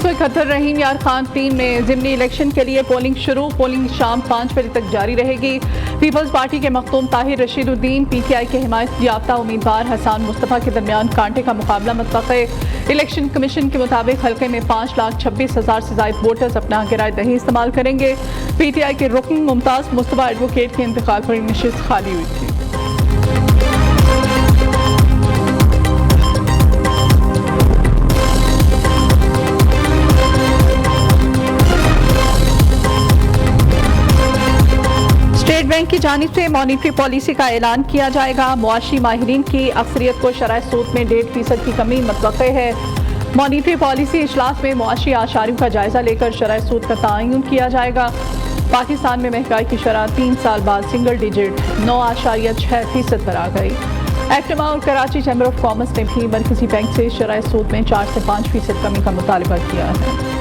को 71 रहीम यार खान टीम में ज़िमनी इलेक्शन के लिए पोलिंग शुरू। पोलिंग शाम 5 बजे तक जारी रहेगी। पीपल्स पार्टी के मखदूम ताहिर रशीदुद्दीन, PTI के हिमायत याफ्ता उम्मीदवार हसन मुस्तफ़ा के दरमियान कांटे का मुकाबला मुतवक्के। इलेक्शन कमीशन के मुताबिक हल्के में 5,26,000 से ज़ायद वोटर्स अपना हक़ राय दही इस्तेमाल करेंगे। PTI के रुकन मुमताज़ मुस्तफ़ा एडवोकेट के इंतकाल पर नशिस्त खाली हुई थी। स्टेट बैंक की जानिब से मॉनिटरी पॉलिसी का ऐलान किया जाएगा। मुआशी माहिरीन की अक्सरियत को शरह सूद में 1.5% की कमी मुतवक्के है। मॉनिटरी पॉलिसी इजलास में मुआशी आशारियों का जायजा लेकर शरह सूद का तयन किया जाएगा। पाकिस्तान में महंगाई की शरह 3 साल बाद सिंगल डिजिट 9.6% पर आ गई। एक्टिमा और कराची चैम्बर ऑफ कॉमर्स ने भी मरकजी बैंक से शरह सूद में 4 से 5% कमी का मुतालबा किया है।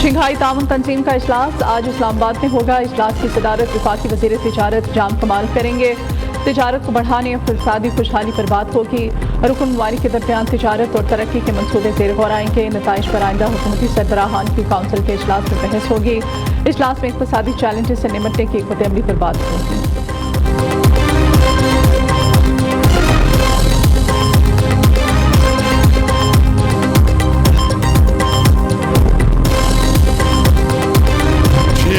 शंघाई ताउन तंजीम का इजलास आज इस्लामाबाद में होगा। इजलास की सदारत वफाकी वज़ीर तिजारत जाम कमाल करेंगे। तिजारत को बढ़ाने और इक़्तिसादी खुशहाली पर बात होगी। रुकन ममालिक के दरमियान तिजारत और तरक्की के मनसूबे ज़ेर गौर आएंगे। नताइज पर आइंदा हुकूमती सरबराहान की काउंसिल के इजलास में बहस होगी। इजलास में इक़्तिसादी चैलेंजेस से निपटने की हिकमत अमली पर बात होगी।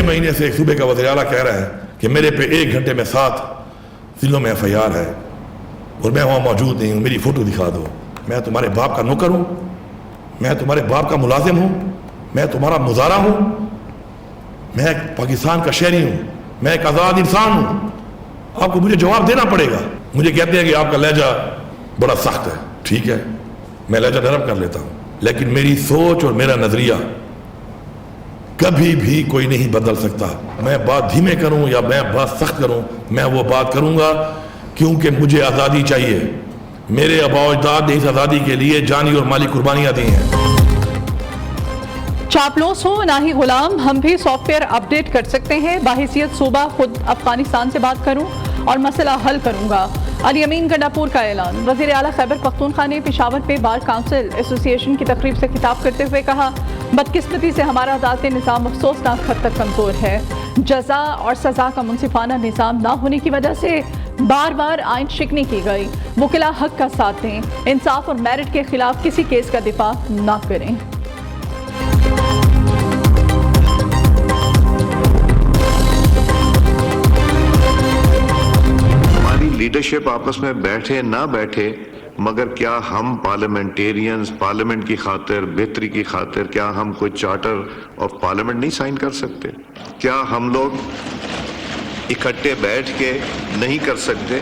महीने से एक सूबे का वज़ीर आला कह रहा है कि मेरे पे 1 घंटे में 7 जिलों में FIR है और मैं वहाँ मौजूद नहीं हूँ, मेरी फ़ोटो दिखा दो। मैं तुम्हारे बाप का नौकर हूँ, मैं तुम्हारे बाप का मुलाजिम हूँ, मैं तुम्हारा मुजारा हूँ, मैं पाकिस्तान का शहरी हूँ, मैं एक आज़ाद इंसान हूँ। आपको मुझे जवाब देना पड़ेगा। मुझे कहते हैं कि आपका लहजा बड़ा सख्त है। ठीक है, मैं लहजा नरम कर लेता हूँ, लेकिन मेरी सोच और मेरा नज़रिया कभी भी कोई नहीं बदल सकता। मैं बात धीमे करूं या मैं बात सख्त करूं, मैं वो बात करूंगा क्योंकि मुझे आज़ादी चाहिए। मेरे आबा-ओ-अजदाद ने इस आज़ादी के लिए जानी और माली कुर्बानियां दी हैं। चापलूस हो ना ही गुलाम, हम भी सॉफ्टवेयर अपडेट कर सकते हैं। बाहिसियत सूबा खुद अफगानिस्तान से बात करूं और मसला हल करूंगा। अली अमीन गंडापुर का ऐलान। वज़ीर आला खैबर पख्तूनख्वा ने पेशावर पे बार काउंसिल एसोसिएशन की तकरीब से खिताब करते हुए कहा, बदकिस्मती से हमारा अदालती निज़ाम अफसोसनाक हद तक कमज़ोर है। जजा और सज़ा का मुनसिफाना निज़ाम ना होने की वजह से बार बार आइन शिकनी की गई। वकीला हक का साथ दें, इंसाफ और मेरिट के खिलाफ किसी केस का दिफा ना करें। लीडरशिप आपस में बैठे ना बैठे, मगर क्या हम पार्लियामेंटेरियंस पार्लियामेंट की खातिर, बेहतरी की खातिर, क्या हम कोई चार्टर ऑफ पार्लियामेंट नहीं साइन कर सकते? क्या हम लोग इकट्ठे बैठ के नहीं कर सकते?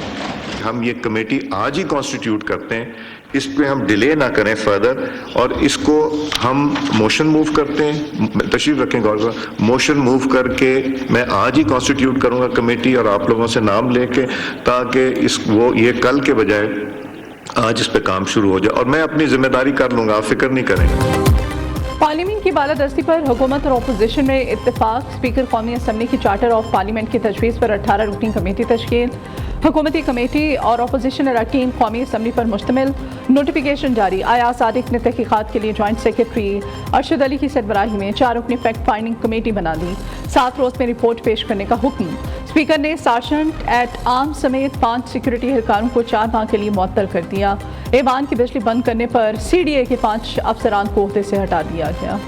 हम ये कमेटी आज ही कॉन्स्टिट्यूट करते हैं, इस पे हम डिले ना करें फर्दर, और इसको हम मोशन मूव करते हैं। तशरीफ रखें गौर कर, मोशन मूव करके मैं आज ही कॉन्स्टिट्यूट करूंगा कमेटी और आप लोगों से नाम लेके, ताकि ये कल के बजाय आज इस पे काम शुरू हो जाए और मैं अपनी जिम्मेदारी कर लूंगा, आप फिक्र नहीं करें। पार्लियामेंट की बालादस्ती पर हुकूमत और अपोजिशन में इत्तेफाक। स्पीकर कौमी असम्बली की चार्टर ऑफ पार्लियामेंट की तजवीज़ पर 18 रुकनी कमेटी तश्कील। हुकूमती कमेटी और अपोजिशन अरकान कौमी असम्बली पर मुश्तमिल। नोटिफिकेशन जारी। आयाज सादिक ने तहकीकात के लिए जॉइंट सेक्रेटरी अरशद अली की सरबराही में 4 रुकनी फैक्ट फाइंडिंग कमेटी बना दी। 7 रोज में रिपोर्ट पेश करने का हुक्म। स्पीकर ने सार्जेंट एट आर्म्स समेत 5 सिक्योरिटी एहलकारों को 4 माह के लिए मुअत्तल कर दिया। ऐवान की बिजली बंद करने पर CDA के 5 अफसरान को ओहदे से हटा दिया गया।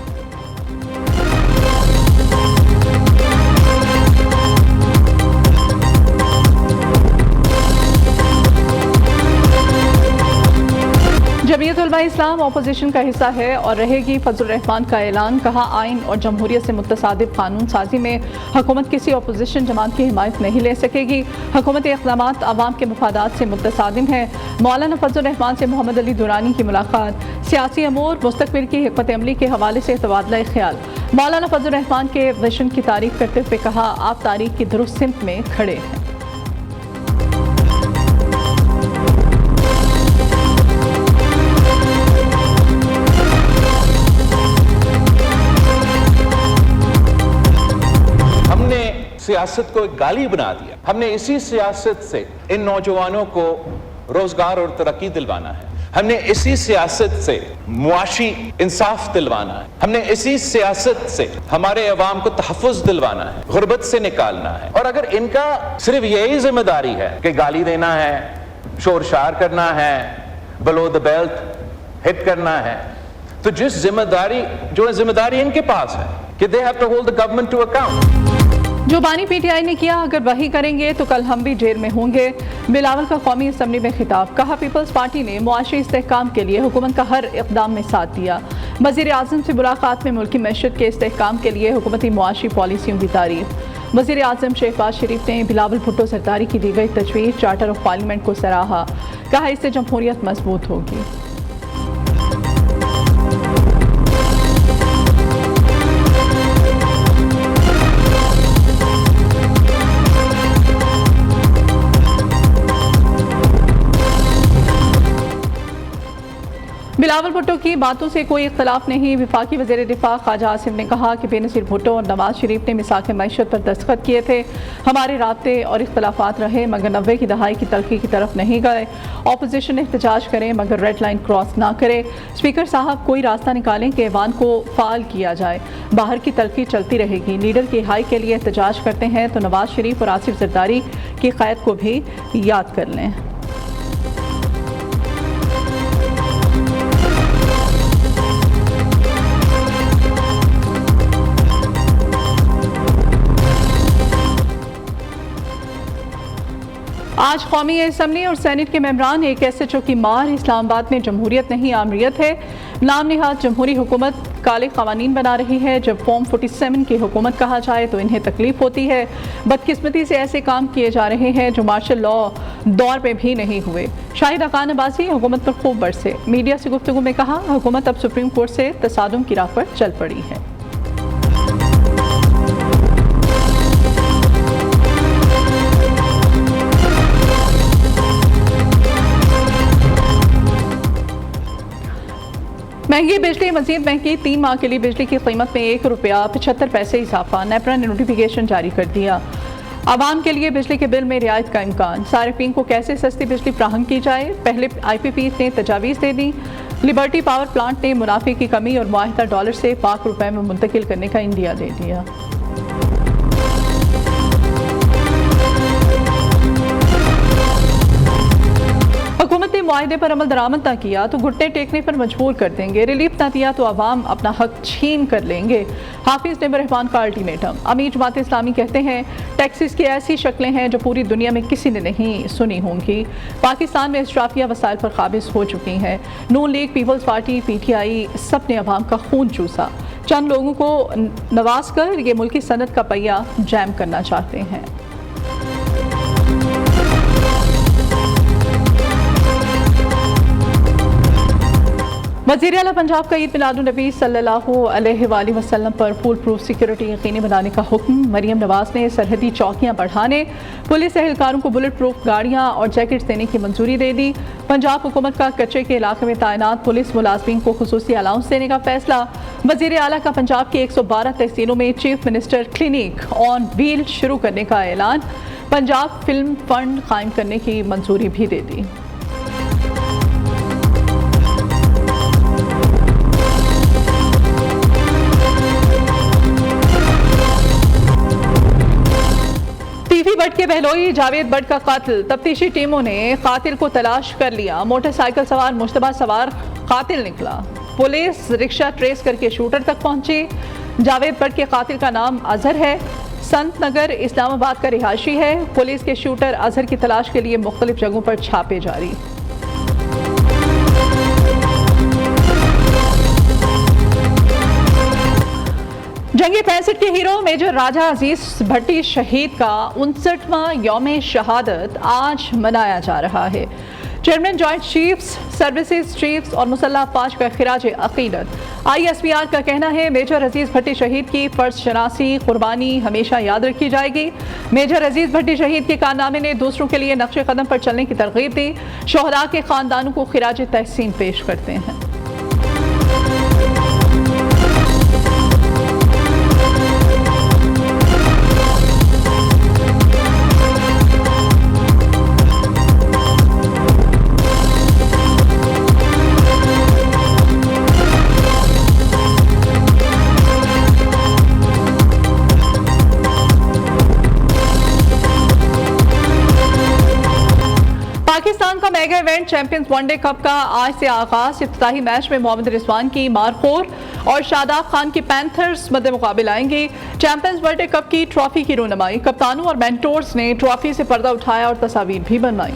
जमीयत उलमा इस्लाम अपोजिशन का हिस्सा है और रहेगी। फजल रहमान का ऐलान। कहा, आइन और जमहूरियत से मुतसादिफ कानून साजी में हुकूमत किसी अपोजिशन जमात की हिमायत नहीं ले सकेगी। हुकूमती इक़दामात अवाम के मफादात से मुतसादिम है। मौलाना फजल रहमान से मोहम्मद अली दुरानी की मुलाकात। सियासी अमूर मुस्तकबिल की हिकमत अमली के हवाले से तबादला ख्याल। मौलाना फजल रहमान के विजन की तारीफ करते हुए कहा, आप तारीख की दुरुस्त सिमत में खड़े हैं। सियासत को एक गाली बना दिया। हमने इसी सियासत से इन नौजवानों को रोजगार और तरक्की दिलवाना है। हमने इसी सियासत से मुआशी इंसाफ दिलवाना है। हमने इसी सियासत से हमारे अवाम को तहफ़्फ़ुज़ दिलवाना है, गुर्बत से निकालना है। और अगर इनका सिर्फ यही जिम्मेदारी है कि गाली देना है, शोर शार करना है, बिलो द बेल्ट हिट करना है, तो जिम्मेदारी इनके पास है कि they have to hold the government to account. जो बानी पीटीआई ने किया, अगर वही करेंगे तो कल हम भी जेल में होंगे। बिलावल का कौमी असम्बली में खिताब, कहा पीपल्स पार्टी ने मुआशी इस्तेहकाम के लिए हुकूमत का हर इक़दाम में साथ दिया। वज़ीर आज़म से मुलाकात में मुल्की मैशत के इस्तेहकाम के लिए हुकूमती मुआशी पॉलिसियों की तारीफ। वज़ीर आज़म शहबाज शरीफ ने बिलावल भुट्टो सरदारी की दी गई तजवीज़ चार्टर ऑफ पार्लियामेंट को सराहा, कहा इससे जमहूरियत मजबूत होगी। बिलावल भुट्टो की बातों से कोई इख्तलाफ नहीं। वफाकी वज़ीर दिफा ख्वाजा आसिम ने कहा कि बेनज़ीर भुट्टो और नवाज शरीफ ने मिसाक़ मईशत पर दस्तखत किए थे। हमारे राब्ते और इख्तलाफात रहे मगर 90 की दहाई की तलखी की तरफ नहीं गए। ऑपोजिशन एहतजाज करें मगर रेड लाइन क्रॉस ना करे। स्पीकर साहब कोई रास्ता निकालें कि ऐवान को फ़ाल किया जाए। बाहर की तलखी चलती रहेगी। लीडर की हाई के लिए एहतजाज करते हैं तो नवाज शरीफ और आसिफ जरदारी की क़ैद को भी याद कर लें। आज कौमी असम्बली और सेनेट के मेंबरान एक SHO की मार, इस्लामाबाद में जमहूरियत नहीं आमरीत है। नाम निहाद जमहूरी हुकूमत काले कवानीन बना रही है। जब फॉर्म 47 की हुकूमत कहा जाए तो इन्हें तकलीफ होती है। बदकिस्मती से ऐसे काम किए जा रहे हैं जो मार्शल लॉ दौर में भी नहीं हुए। शाहिद खान अब्बासी हुकूमत पर खूब बरसे। मीडिया से गुफ्तगू में कहा हुकूमत अब सुप्रीम कोर्ट से तसादुम की राह पर चल पड़ी है। महंगी बिजली मजीद महंगी, 3 माह के लिए बिजली की कीमत में ₹1.75 इजाफा। नेपरा ने नोटिफिकेशन जारी कर दिया। आवाम के लिए बिजली के बिल में रियायत का इम्कान। सारिफीन को कैसे सस्ती बिजली फ्राहम की जाए, पहले IPP ने तजावीज़ दे दी। लिबर्टी पावर प्लांट ने मुनाफे की कमी और मुआहिदा डॉलर से पाक रुपए में मुंतकिल करने का इंडिया दे दिया। हुकूमत ने मुआहदे पर अमल दरामद न किया तो घुटने टेकने पर मजबूर कर देंगे। रिलीफ न दिया तो अवाम अपना हक छीन कर लेंगे। हाफिज नेबर रहमान का अल्टीमेटम। अमीर जमात इस्लामी कहते हैं टैक्सेस की ऐसी शक्लें हैं जो पूरी दुनिया में किसी ने नहीं सुनी होंगी। पाकिस्तान में इस्राफिया वसाइल पर काबिज हो चुकी हैं। नून लीग, पीपल्स पार्टी, PTI सब ने अवाम का खून चूसा। चंद लोगों को नवाज कर ये मुल्की सनत का पहिया जैम करना चाहते हैं। वज़ीर आला पंजाब का ईद मिलादुन्नबी सल्लल्लाहु अलैहि वसल्लम पर फुल प्रूफ सिक्योरिटी यकीनी बनाने का हुक्म। मरियम नवाज ने सरहदी चौकियां बढ़ाने, पुलिस एहलकारों को बुलेट प्रूफ गाड़ियां और जैकेट्स देने की मंजूरी दे दी। पंजाब हुकूमत का कच्चे के इलाके में तैनात पुलिस मुलाजमीन को खुसूसी अलाउंस देने का फैसला। वज़ीर आला का पंजाब की 112 तहसीलों में chief minister clinic on wheel शुरू करने का ऐलान। पंजाब फिल्म फंड कायम करने की मंजूरी भी दे दी। भट्ट के बहलोई जावेद भट्ट का कातिल, तफ्तीशी टीमों ने कातिल को तलाश कर लिया। मोटरसाइकिल सवार मुश्तबा सवार कातिल निकला। पुलिस रिक्शा ट्रेस करके शूटर तक पहुंची। जावेद भट्ट के कातिल का नाम अजहर है। संत नगर इस्लामाबाद का रिहायशी है। पुलिस के शूटर अजहर की तलाश के लिए मुख्तलिफ जगहों पर छापे जारी। जंगी 65 के हीरो मेजर राजा अजीज भट्टी शहीद का 59वां यौम शहादत आज मनाया जा रहा है। Chairman joint chiefs, services chiefs और मुसल्लह अफवाज का खिराज अकीदत। ISPR का कहना है मेजर अजीज भट्टी शहीद की फर्ज शनासी कुर्बानी हमेशा याद रखी जाएगी। मेजर अजीज भट्टी शहीद के कारनामे ने दूसरों के लिए नक्शे कदम पर चलने की तरगीब दी। शोहदा के खानदानों को खिराज तहसीन पेश करते हैं। इवेंट चैंपियंस वनडे कप का आज से आगाज। इफ्तिताही मैच में मोहम्मद रिजवान की मारखोर और शादाब खान की पैंथर्स मद्दे मुकाबिल आएंगे। चैंपियंस वनडे कप की ट्रॉफी की रोनमाई, कप्तानों और मेंटोर्स ने ट्रॉफी से पर्दा उठाया और तस्वीर भी बनवाई।